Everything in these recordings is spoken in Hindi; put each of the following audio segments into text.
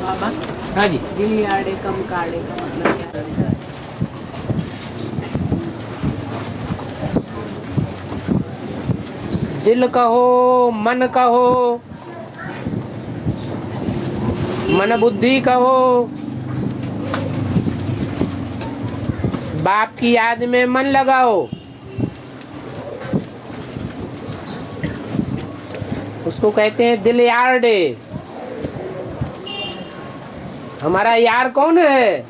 बाबा हाँ जी। दिल आड़े कम काड़े का मतलब क्या होता है? दिल कहो, मन कहो, मन बुद्धि कहो, बाप की याद में मन लगाओ। उसको कहते हैं दिल यार डे। हमारा यार कौन है?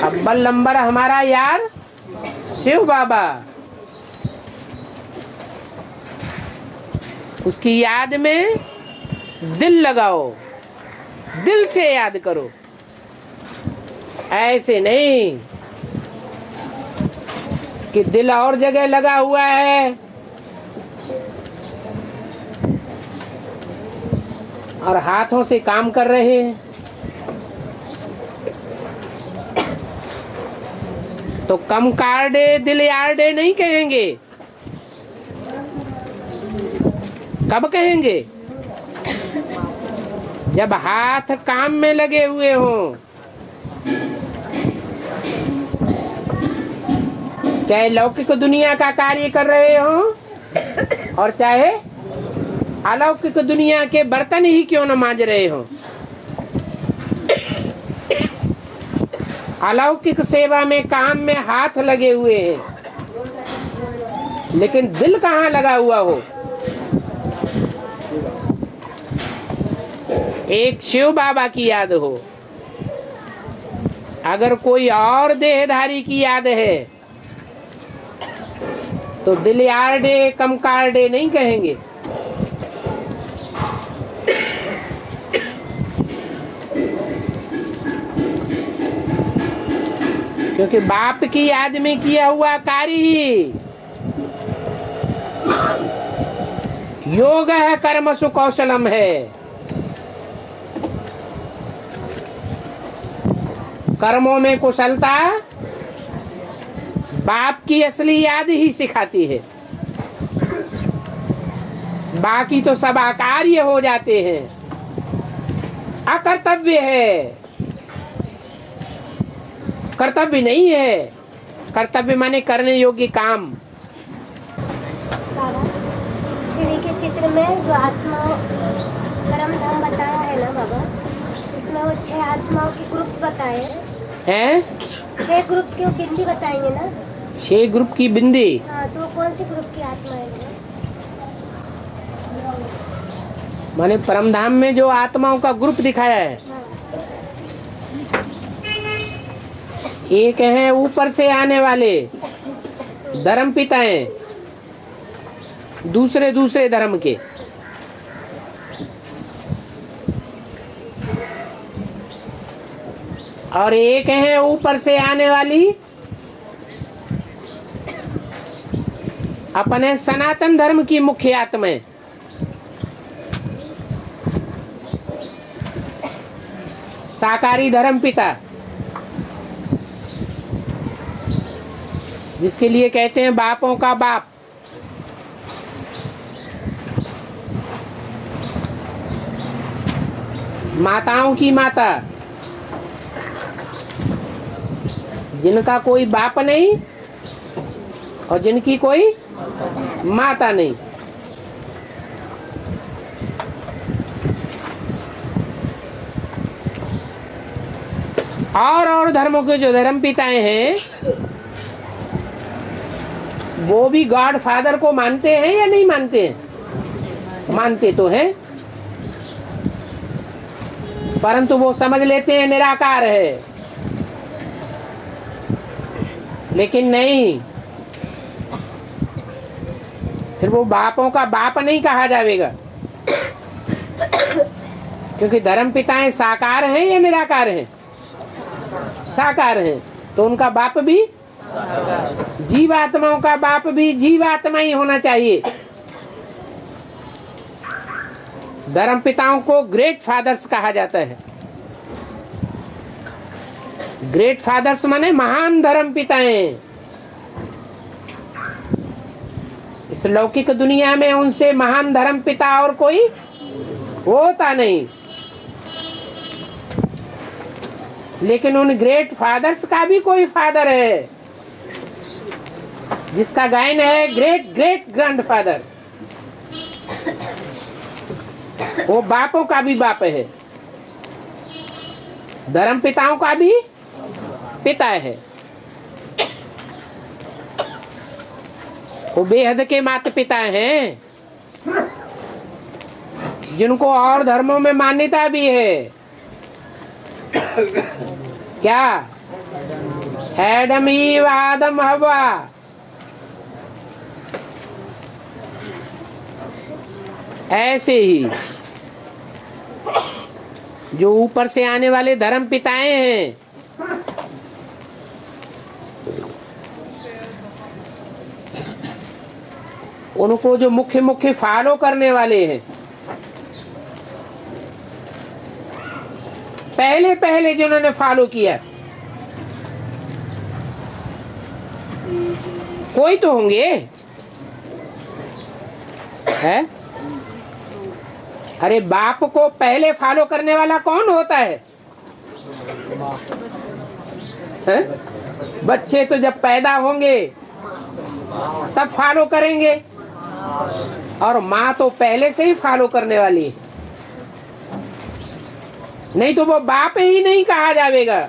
अव्वल नंबर हमारा यार शिव बाबा। उसकी याद में दिल लगाओ, दिल से याद करो, ऐसे नहीं कि दिल और जगह लगा हुआ है और हाथों से काम कर रहे हैं। तो कम कार्डे दिल यार डे नहीं कहेंगे। कब कहेंगे? जब हाथ काम में लगे हुए हों, चाहे लौकिक दुनिया का कार्य कर रहे हों और चाहे अलौकिक दुनिया के बर्तन ही क्यों न मांज रहे हों। अलौकिक सेवा में, काम में हाथ लगे हुए हैं, लेकिन दिल कहाँ लगा हुआ हो? एक शिव बाबा की याद हो। अगर कोई और देहधारी की याद है तो दिल यार डे कम कार डे नहीं कहेंगे। क्योंकि बाप की याद में किया हुआ कार्य ही योग है, कर्म सुकौशलम है। कर्मों में कुशलता बाप की असली याद ही सिखाती है। बाकी तो सब अकार्य हो जाते हैं, अकर्तव्य है। कर्तव्य नहीं है। कर्तव्य माने करने योग्य काम। बाबा श्री के चित्र में जो आत्मा परम धाम बताया है ना बाबा, इसमें वो 6 आत्माओं के ग्रुप्स बताए हैं। 6 ग्रुप्स की वो बिंदी बताएंगे ना। 6 ग्रुप की बिंदी। हाँ, तो वो कौन सी ग्रुप की आत्मा है? माने परमधाम में जो आत्माओं का ग्रुप दिखाया है, हाँ। एक है ऊपर से आने वाले धर्म पिताएं, दूसरे धर्म के। और एक है ऊपर से आने वाली अपने सनातन धर्म की मुख्य आत्माएं। साकारी धर्म पिता, जिसके लिए कहते हैं बापों का बाप। माताओं की माता, जिनका कोई बाप नहीं और जिनकी कोई माता नहीं। और धर्मों के जो धर्म पिताएं हैं वो भी गॉड फादर को मानते हैं या नहीं मानते हैं? मानते तो हैं, परंतु वो समझ लेते हैं निराकार है। लेकिन नहीं, फिर वो बापों का बाप नहीं कहा जाएगा। क्योंकि धर्म पिताएं साकार हैं या निराकार हैं? साकार हैं, तो उनका बाप भी, जीवात्माओं का बाप भी जीवात्मा ही होना चाहिए। धर्म पिताओं को ग्रेट फादर्स कहा जाता है। ग्रेट फादर्स माने महान धर्म पिताएं। इस लौकिक दुनिया में उनसे महान धर्म पिता और कोई वो होता नहीं। लेकिन उन ग्रेट फादर्स का भी कोई फादर है, जिसका गायन है ग्रेट ग्रेट ग्रैंडफादर। वो बापों का भी बाप है, धर्म पिताओं का भी पिता है। वो बेहद के माता पिता हैं, जिनको और धर्मों में मान्यता भी है। क्या? एडम ईव, आदम हवा। ऐसे ही जो ऊपर से आने वाले धर्म पिताएं हैं, उनको जो मुख्य मुख्य फॉलो करने वाले हैं, पहले पहले जिन्होंने फॉलो किया, कोई तो होंगे, है? अरे बाप को पहले फॉलो करने वाला कौन होता है? बच्चे तो जब पैदा होंगे तब फॉलो करेंगे, और माँ तो पहले से ही फॉलो करने वाली है, नहीं तो वो बाप ही नहीं कहा जाएगा।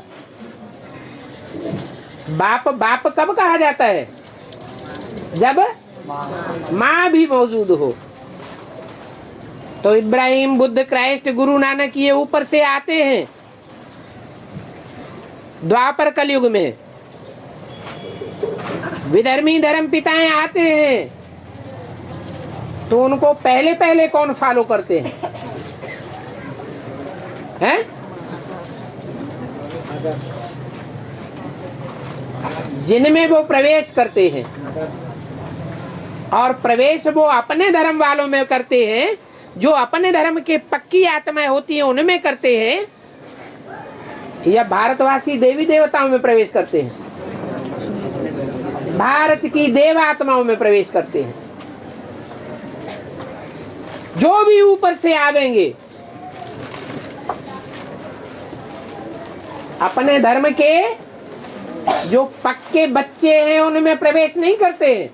बाप बाप कब कहा जाता है? जब माँ भी मौजूद हो। तो इब्राहिम, बुद्ध, क्राइस्ट, गुरु नानक ये ऊपर से आते हैं। द्वापर कलयुग में विधर्मी धर्म पिताएं आते हैं, तो उनको पहले पहले कौन फॉलो करते हैं? हैं? जिनमें वो प्रवेश करते हैं, और प्रवेश वो अपने धर्म वालों में करते हैं, जो अपने धर्म के पक्की आत्माएं होती हैं उनमें करते हैं, या भारतवासी देवी देवताओं में प्रवेश करते हैं? भारत की देव आत्माओं में प्रवेश करते हैं। जो भी ऊपर से आवेंगे अपने धर्म के जो पक्के बच्चे हैं उनमें प्रवेश नहीं करते हैं,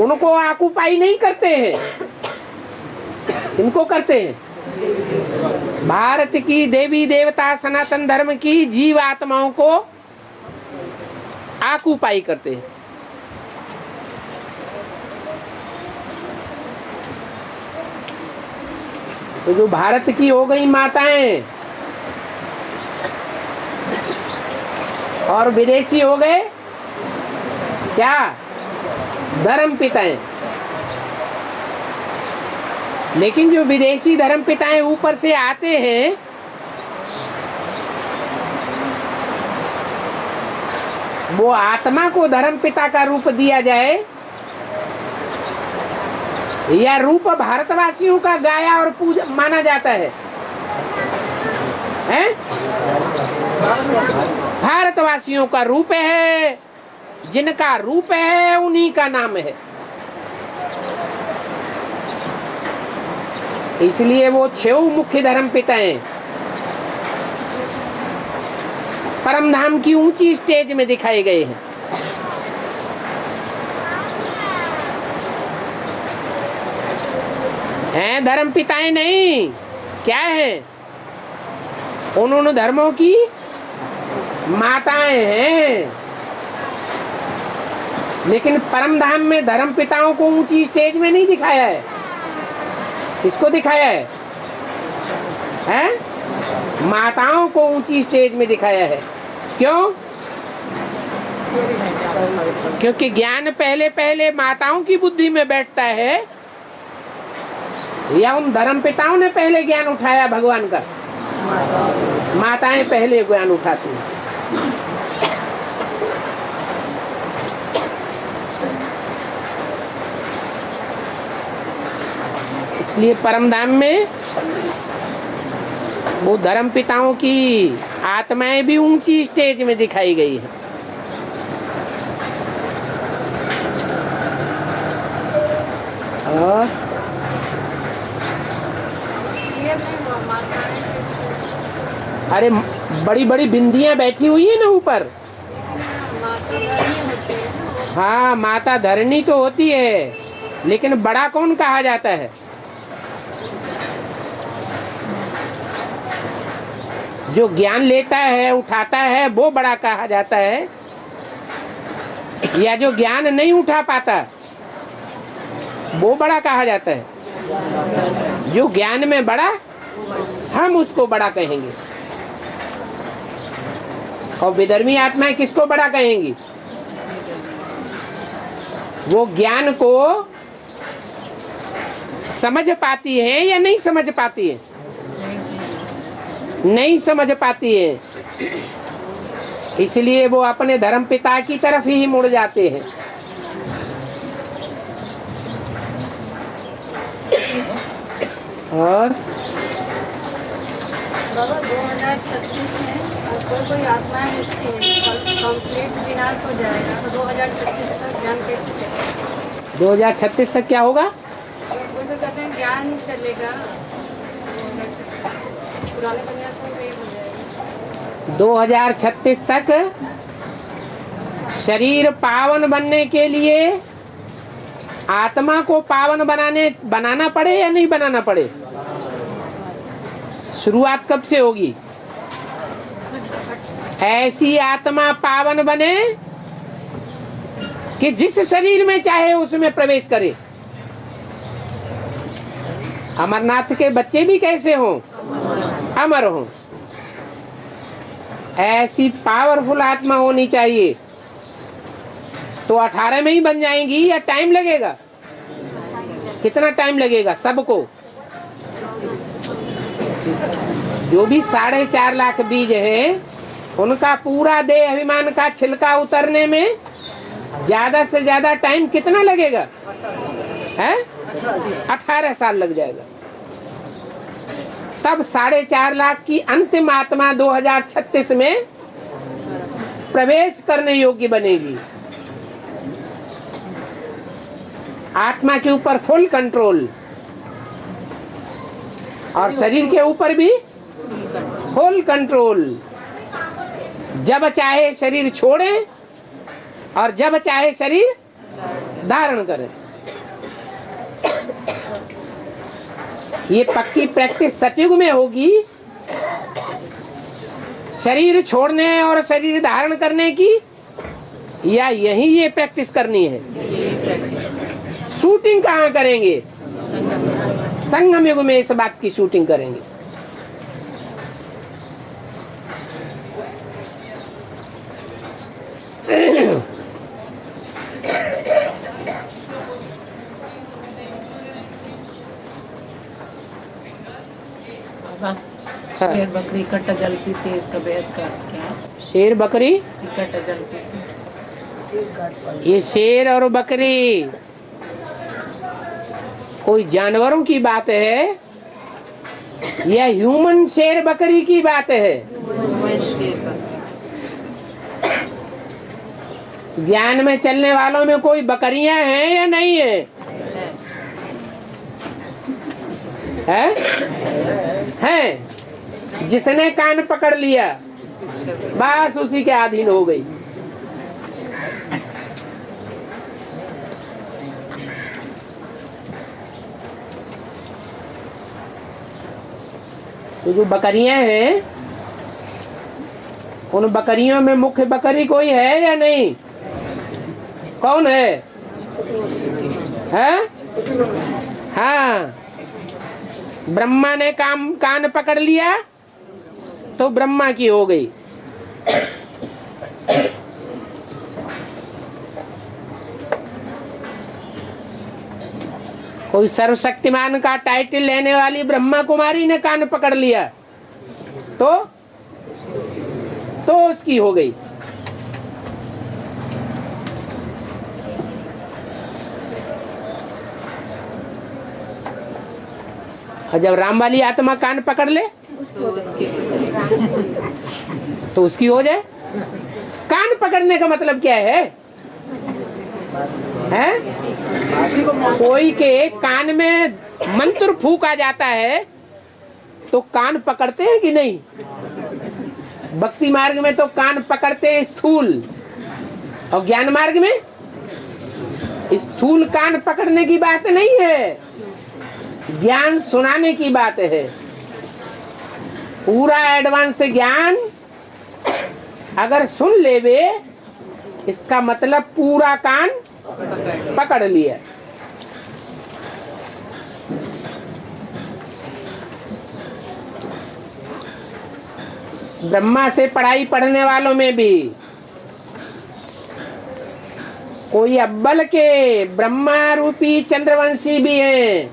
उनको आकुपाई नहीं करते हैं। इनको करते हैं भारत की देवी देवता सनातन धर्म की जीव आत्माओं को आकुपाई करते हैं। तो जो भारत की हो गई माताएं और विदेशी हो गए क्या? धर्म पिताएं। लेकिन जो विदेशी धर्म पिताएं ऊपर से आते हैं, वो आत्मा को धर्म पिता का रूप दिया जाए या रूप भारतवासियों का गाया और पूजा माना जाता है? हैं? भारतवासियों का रूप है, जिनका रूप है उन्हीं का नाम है। इसलिए वो 6 मुख्य धर्म पिताएं परम धाम की ऊंची स्टेज में दिखाए गए हैं। हैं धर्म पिताएं नहीं, क्या है? उन्होंने धर्मों की माताएं हैं। लेकिन परम धाम में धर्म पिताओं को ऊंची स्टेज में नहीं दिखाया है। किसको दिखाया है? हैं? माताओं को ऊंची स्टेज में दिखाया है। क्यों? क्योंकि ज्ञान पहले पहले माताओं की बुद्धि में बैठता है, या उन धर्म पिताओं ने पहले ज्ञान उठाया भगवान का? माताएं पहले ज्ञान उठाती हैं। इसलिए परम धाम में वो धर्म पिताओं की आत्माएं भी ऊंची स्टेज में दिखाई गई है। और अरे बड़ी बड़ी बिंदियां बैठी हुई है ना ऊपर। हाँ, माता धरणी तो होती है, लेकिन बड़ा कौन कहा जाता है? जो ज्ञान लेता है, उठाता है, वो बड़ा कहा जाता है, या जो ज्ञान नहीं उठा पाता वो बड़ा कहा जाता है? जो ज्ञान में बड़ा, हम उसको बड़ा कहेंगे। और विधर्मी आत्माएं किसको बड़ा कहेंगी? वो ज्ञान को समझ पाती है या नहीं समझ पाती है? नहीं समझ पाती है, इसलिए वो अपने धर्म पिता की तरफ ही मुड़ जाते हैं। और 2036 में कोई आत्माएं मुझकी कंप्लीट विनाश हो जाएगा, तो 2036 तक ज्ञान कैसे चलेगा? 2036 तक क्या होगा? वो तो कहते हैं ज्ञान चलेगा, पुराने दुनिया तो वही हो जाएगा। 2036 तक शरीर पावन बनने के लिए आत्मा को पावन बनाना पड़े या नहीं बनाना पड़े? शुरुआत कब से होगी? ऐसी आत्मा पावन बने कि जिस शरीर में चाहे उसमें प्रवेश करे। अमरनाथ के बच्चे भी कैसे हों? अमर हों। ऐसी पावरफुल आत्मा होनी चाहिए। तो 18 में ही बन जाएंगी या टाइम लगेगा? कितना टाइम लगेगा? सबको जो भी 4.5 लाख बीज है, उनका पूरा देह अभिमान का छिलका उतरने में ज्यादा से ज्यादा टाइम कितना लगेगा? है 18 साल लग जाएगा। तब 4.5 लाख की अंतिम आत्मा 2036 में प्रवेश करने योग्य बनेगी। आत्मा के ऊपर फुल कंट्रोल और शरीर के ऊपर भी फुल कंट्रोल। जब चाहे शरीर छोड़े और जब चाहे शरीर धारण करें। ये पक्की प्रैक्टिस सतयुग में होगी, शरीर छोड़ने और शरीर धारण करने की, या यही ये प्रैक्टिस करनी है? शूटिंग कहाँ करेंगे? संगम युग में इस बात की शूटिंग करेंगे। शेर बकरी इकट्ठा जल पीते, इसका बेहद का क्या? शेर बकरी इकट्ठा जल पीते। ये शेर और बकरी कोई जानवरों की बात है या ह्यूमन शेर बकरी की बात है? ज्ञान में चलने वालों में कोई बकरियां हैं या नहीं है? हैं? जिसने कान पकड़ लिया बस उसी के अधीन हो गई। तो जो बकरियां हैं, उन बकरियों में मुख्य बकरी कोई है या नहीं? कौन है? हैं? हाँ, ब्रह्मा ने कान पकड़ लिया तो ब्रह्मा की हो गई। कोई सर्वशक्तिमान का टाइटल लेने वाली ब्रह्मा कुमारी ने कान पकड़ लिया तो उसकी हो गई। और जब राम वाली आत्मा कान पकड़ ले तो उसकी हो जाए। कान पकड़ने का मतलब क्या है? कोई के कान में मंत्र फूका जाता है तो कान पकड़ते हैं कि नहीं? भक्ति मार्ग में तो कान पकड़ते हैं स्थूल, और ज्ञान मार्ग में स्थूल कान पकड़ने की बात नहीं है, ज्ञान सुनाने की बात है। पूरा एडवांस ज्ञान अगर सुन लेवे, इसका मतलब पूरा कान पकड़ लिया। ब्रह्मा से पढ़ाई पढ़ने वालों में भी कोई अव्वल के ब्रह्मा रूपी चंद्रवंशी भी हैं।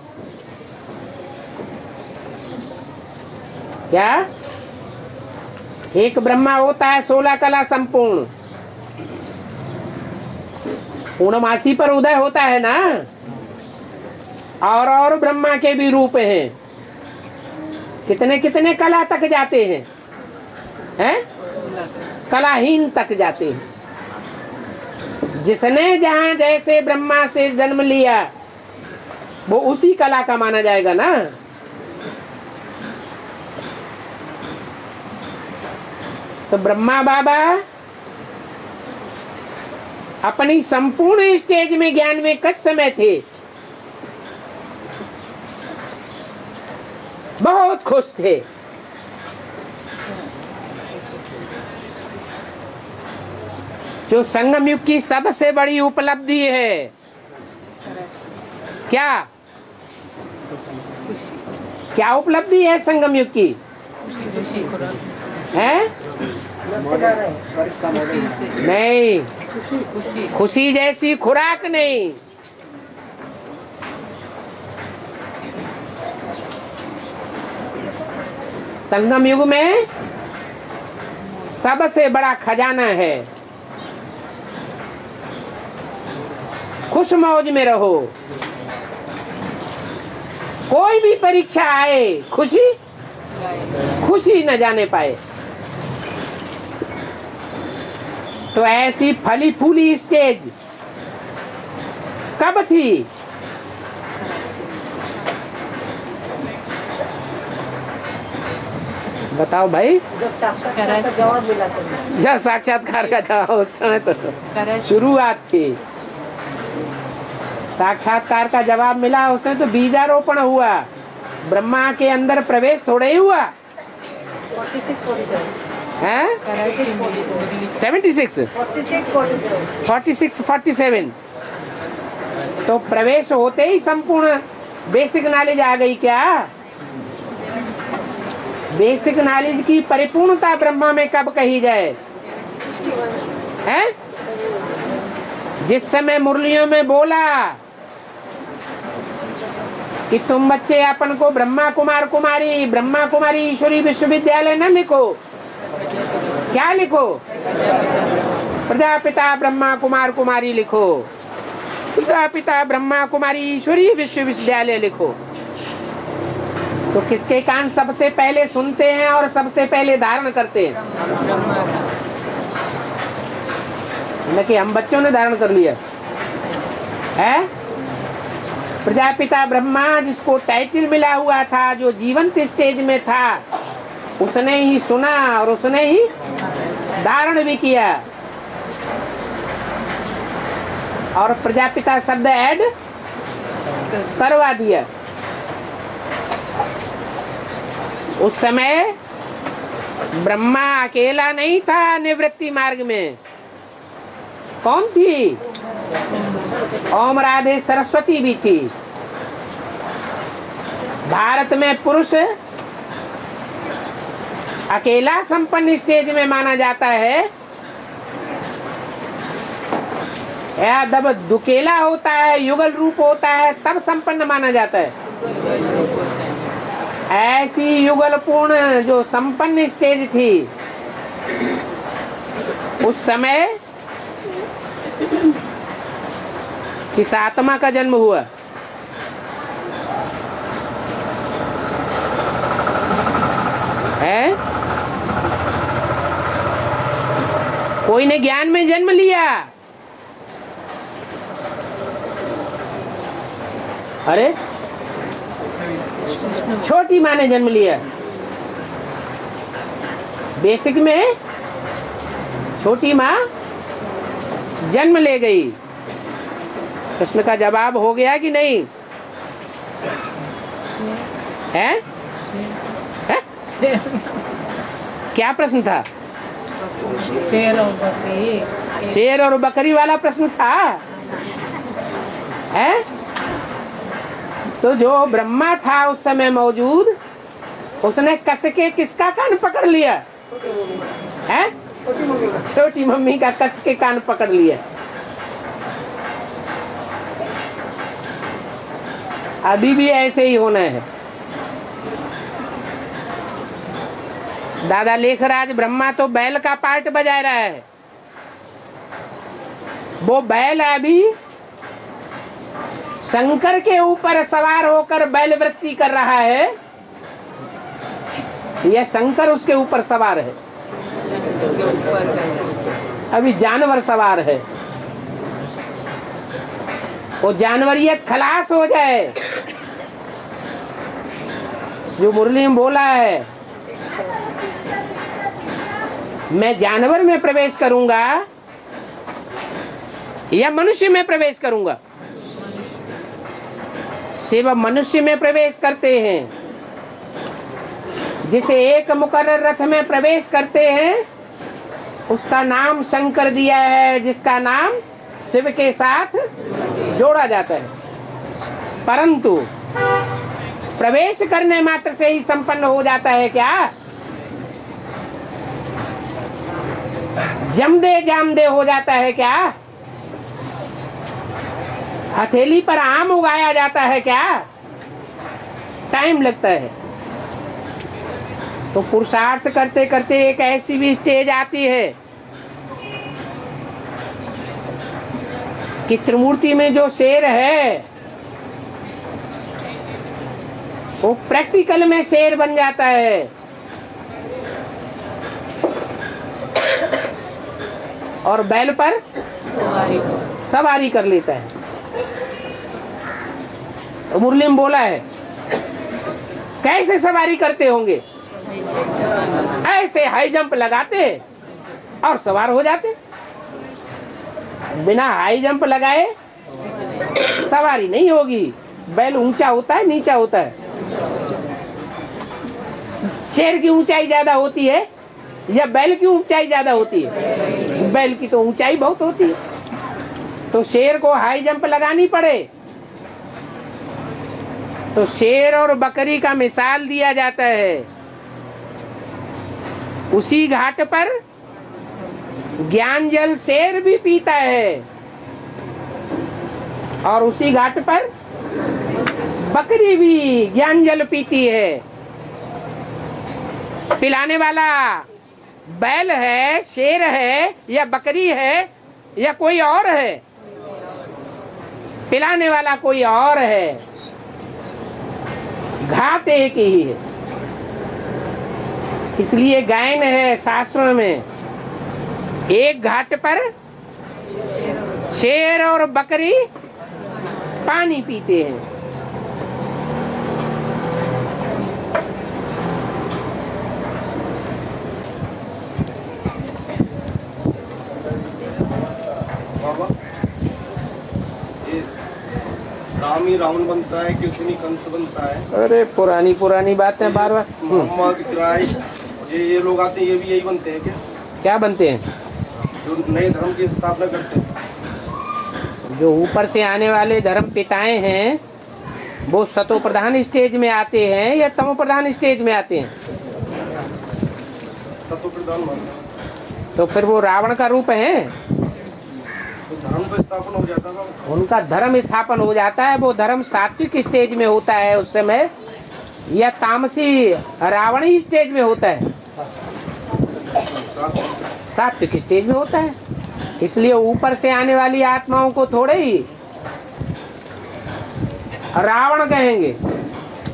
क्या? एक ब्रह्मा होता है 16 कला संपूर्ण, पूर्णमासी पर उदय होता है ना। और ब्रह्मा के भी रूप हैं, कितने कितने कला तक जाते हैं, हैं? कलाहीन तक जाते हैं। जिसने जहां जैसे ब्रह्मा से जन्म लिया वो उसी कला का माना जाएगा ना। तो ब्रह्मा बाबा अपनी संपूर्ण स्टेज में ज्ञान में किस समय थे? बहुत खुश थे। जो संगम युग की सबसे बड़ी उपलब्धि है क्या? क्या उपलब्धि है संगम युग की? है? नहीं, खुशी जैसी खुराक नहीं। संगम युग में सबसे बड़ा खजाना है। खुश मौज में रहो, कोई भी परीक्षा आए खुशी खुशी न जाने पाए। तो ऐसी फली फूली स्टेज कब थी? बताओ भाई। जब साक्षात्कार का जवाब मिला था। जब साक्षात्कार का जवाब, उस समय तो शुरुआत थी। साक्षात्कार का जवाब मिला, उसमें तो बीजारोपण हुआ, ब्रह्मा के अंदर प्रवेश थोड़े ही हुआ। 46-47 तो प्रवेश होते ही संपूर्ण बेसिक नॉलेज आ गई क्या? बेसिक नॉलेज की परिपूर्णता ब्रह्मा में कब कही जाए? हैं? जिस समय मुरलियों में बोला कि तुम बच्चे अपन को ब्रह्मा कुमारी ईश्वरी विश्वविद्यालय न लिखो, क्या लिखो? प्रजापिता ब्रह्मा कुमारी लिखो, प्रजापिता ब्रह्मा कुमारी ईश्वरी विश्वविद्यालय लिखो। तो किसके कान सबसे पहले सुनते हैं और सबसे पहले धारण करते हैं? न कि हम बच्चों ने धारण कर लिया है। प्रजापिता ब्रह्मा जिसको टाइटल मिला हुआ था, जो जीवंत स्टेज में था, उसने ही सुना और उसने ही धारण भी किया। और प्रजापिता शब्द ऐड करवा दिया। उस समय ब्रह्मा अकेला नहीं था निवृत्ति मार्ग में। कौन थी? ओम राधे सरस्वती भी थी। भारत में पुरुष अकेला संपन्न स्टेज में माना जाता है, या जब दुकेला होता है, युगल रूप होता है, तब संपन्न माना जाता है। ऐसी युगल पूर्ण जो संपन्न स्टेज थी, उस समय किस आत्मा का जन्म हुआ? है? कोई ने ज्ञान में जन्म लिया। अरे छोटी माँ ने जन्म लिया। बेसिक में छोटी माँ जन्म ले गई। प्रश्न का जवाब हो गया कि नहीं है? है? क्या प्रश्न था? शेर और बकरी। शेर और बकरी वाला प्रश्न था है? तो जो ब्रह्मा था उस समय मौजूद, उसने कस के किसका कान पकड़ लिया है? छोटी मम्मी का कस के कान पकड़ लिया। अभी भी ऐसे ही होना है। दादा लेखराज ब्रह्मा तो बैल का पार्ट बजा रहा है। वो बैल अभी शंकर के ऊपर सवार होकर बैल वृत्ति कर रहा है, यह शंकर उसके ऊपर सवार है। अभी जानवर सवार है। वो जानवरियत खलास हो जाए, जो मुरली में बोला है, मैं जानवर में प्रवेश करूंगा या मनुष्य में प्रवेश करूंगा। शिव मनुष्य में प्रवेश करते हैं। जिसे एक मुकर्रर रथ में प्रवेश करते हैं उसका नाम शंकर दिया है, जिसका नाम शिव के साथ जोड़ा जाता है। परंतु प्रवेश करने मात्र से ही संपन्न हो जाता है क्या? जमदे जामदे हो जाता है क्या? हथेली पर आम उगाया जाता है क्या? टाइम लगता है। तो पुरुषार्थ करते करते एक ऐसी भी स्टेज आती है कि त्रिमूर्ति में जो शेर है वो प्रैक्टिकल में शेर बन जाता है। और बैल पर सवारी कर लेता है। तो मुरली में बोला है, कैसे सवारी करते होंगे? ऐसे हाई जंप लगाते और सवार हो जाते। बिना हाई जंप लगाए सवारी नहीं होगी। बैल ऊंचा होता है, नीचा होता है। शेर की ऊंचाई ज्यादा होती है या बैल की ऊंचाई ज्यादा होती है? बैल की तो ऊंचाई बहुत होती है। तो शेर को हाई जंप लगानी पड़े। तो शेर और बकरी का मिसाल दिया जाता है। उसी घाट पर ज्ञान जल शेर भी पीता है और उसी घाट पर बकरी भी ज्ञान जल पीती है। पिलाने वाला बैल है, शेर है या बकरी है या कोई और है? पिलाने वाला कोई और है। घाट एक ही है। इसलिए गायन है शास्त्रों में, एक घाट पर शेर और बकरी पानी पीते हैं। बाबा, ये राम ही रावण बनता है कि उसमें कंस बनता है? अरे पुरानी पुरानी बातें बार बार। मोहम्मद क्राइस्ट ये लोग आते हैं, ये भी यही बनते हैं क्या? क्या बनते हैं? जो नए धर्म की स्थापना करते हैं। जो ऊपर से आने वाले धर्म पिताएं हैं वो सतो प्रधान स्टेज में आते हैं या तमो प्रधान स्टेज में आते हैं? तत्व प्रधान मानते हैं। तो फिर वो रावण का रूप है। तो धर्म का स्थापना हो जाता है। उनका धर्म स्थापन हो जाता है। वो धर्म सात्विक स्टेज में होता है उस समय, या तामसी रावणी स्टेज में होता है? सात्विक स्टेज में होता है। इसलिए ऊपर से आने वाली आत्माओं को थोड़े ही रावण कहेंगे।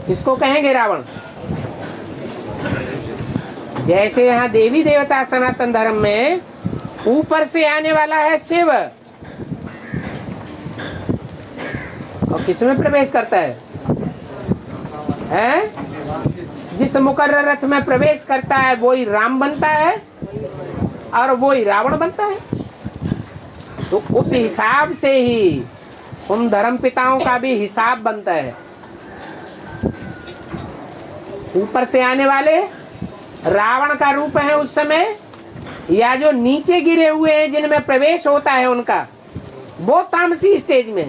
किसको कहेंगे रावण? जैसे यहाँ देवी देवता सनातन धर्म में ऊपर से आने वाला है शिव, और किसमें प्रवेश करता है? जिस मुकर्रर रथ में प्रवेश करता है वही राम बनता है और वो ही रावण बनता है। तो उस हिसाब से ही उन धर्म पिताओं का भी हिसाब बनता है। ऊपर से आने वाले रावण का रूप है उस समय, या जो नीचे गिरे हुए हैं जिनमें प्रवेश होता है उनका, वो तामसी स्टेज में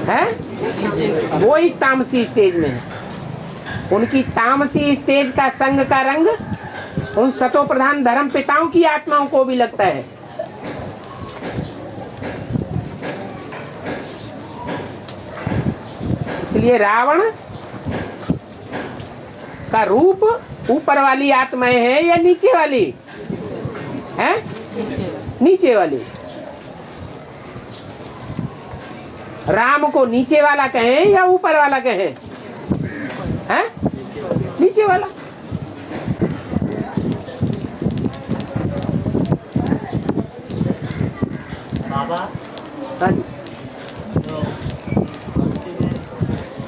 है, वो ही तामसी स्टेज में है। उनकी तामसी स्टेज का संग का रंग उन सतो प्रधान धर्म पिताओं की आत्माओं को भी लगता है। इसलिए रावण का रूप ऊपर वाली आत्माएं हैं या नीचे वाली है? नीचे वाली। राम को नीचे वाला कहें या ऊपर वाला कहें? हैं? नीचे वाला। बाबा हाँ जी। जो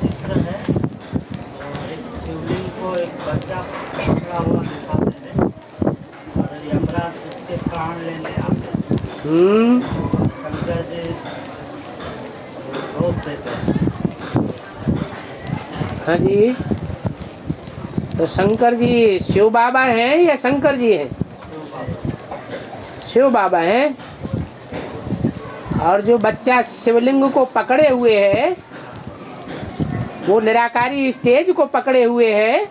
चित्र है, एक शिवलिंग को एक बच्चा पकड़ा हुआ दिखाते हैं और यमराज उसके प्राण लेने आते हैं। शंकर जी रोक देते हैं। हाँ जी। तो शंकर जी शिव बाबा हैं या शंकर जी हैं? शिव बाबा हैं। और जो बच्चा शिवलिंग को पकड़े हुए है वो निराकारी स्टेज को पकड़े हुए है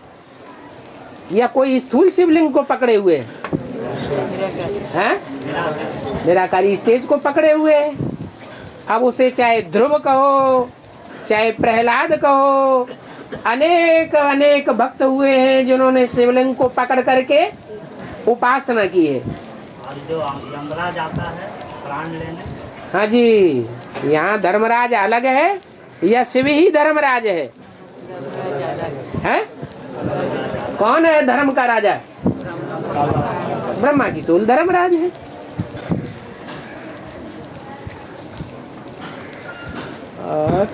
या कोई स्थूल शिवलिंग को पकड़े हुए हैं? निराकारी स्टेज को पकड़े हुए है। अब उसे चाहे ध्रुव कहो चाहे प्रहलाद कहो, अनेक अनेक भक्त हुए हैं जिन्होंने शिवलिंग को पकड़ करके उपासना की है। और जो यमराज आता है प्राण लेने, हाँ जी, यहाँ धर्मराज अलग है या शिव ही धर्मराज है? हैं? कौन है धर्म का राजा? ब्रह्मा की सूल धर्मराज है। और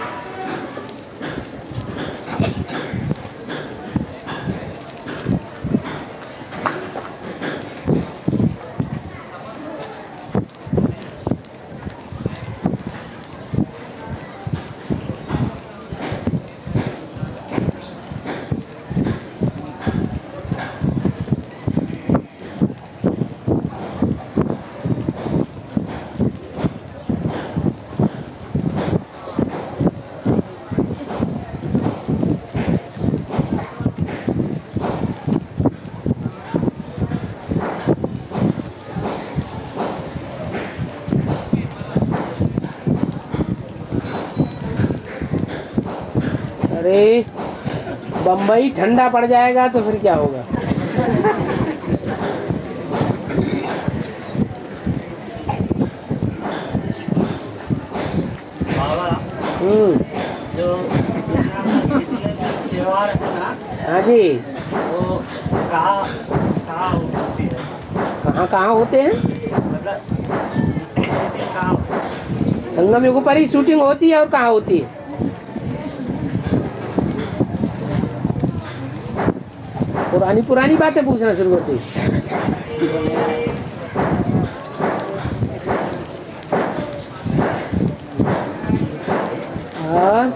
अरे बम्बई ठंडा पड़ जाएगा तो फिर क्या होगा? बाबा जो त्योहार है ना, हाँ जी, वो कहाँ कहाँ होती है? कहाँ कहाँ होते हैं? मतलब कहाँ? संगम युग पर ही शूटिंग होती है। और कहाँ होती है? पुरानी पुरानी बातें पूछना शुरू करती। हाँ,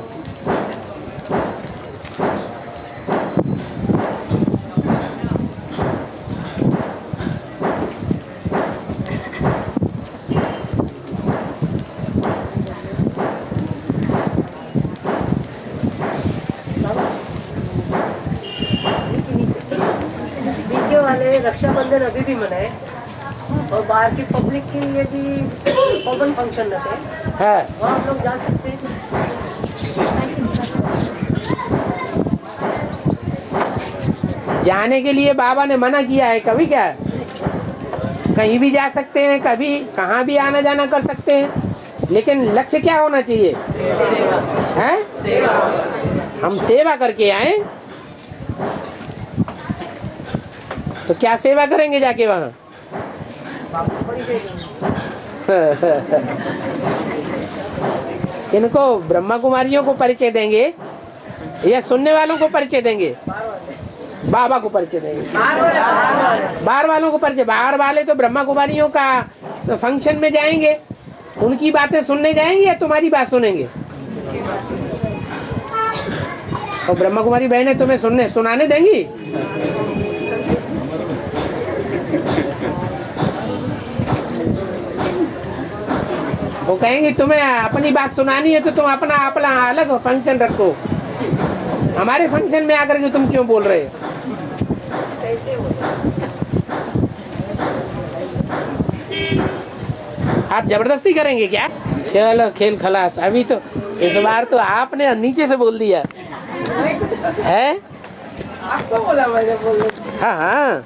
बीके वाले रक्षाबंधन अभी भी मनाए और बाहर की पब्लिक के लिए भी ओपन फंक्शन रहते हैं, है। वहाँ आप लोग जा सकते हैं। जाने के लिए बाबा ने मना किया है कभी? क्या कहीं भी जा सकते हैं, कभी कहाँ भी आना जाना कर सकते हैं, लेकिन लक्ष्य क्या होना चाहिए? है? हम सेवा करके आए, तो क्या सेवा करेंगे जाके वहाँ? इनको ब्रह्मा कुमारियों को परिचय देंगे या सुनने वालों को परिचय देंगे? बाबा को परिचय देंगे, बाहर वालों को परिचय। बाहर वाले तो ब्रह्मा कुमारियों का फंक्शन में जाएंगे, उनकी बातें सुनने जाएंगे या तुम्हारी बात सुनेंगे? और ब्रह्मा कुमारी बहनें तुम्हें सुनाने देंगी? वो कहेंगे तुम्हें अपनी बात सुनानी है तो तुम अपना अपना अलग फंक्शन रखो, हमारे फंक्शन में आकर के तुम क्यों बोल रहे हो? आप जबरदस्ती करेंगे क्या? चलो खेल खलास। अभी तो इस बार तो आपने नीचे से बोल दिया है। आपको बोला, मैंने बोला। हाँ हाँ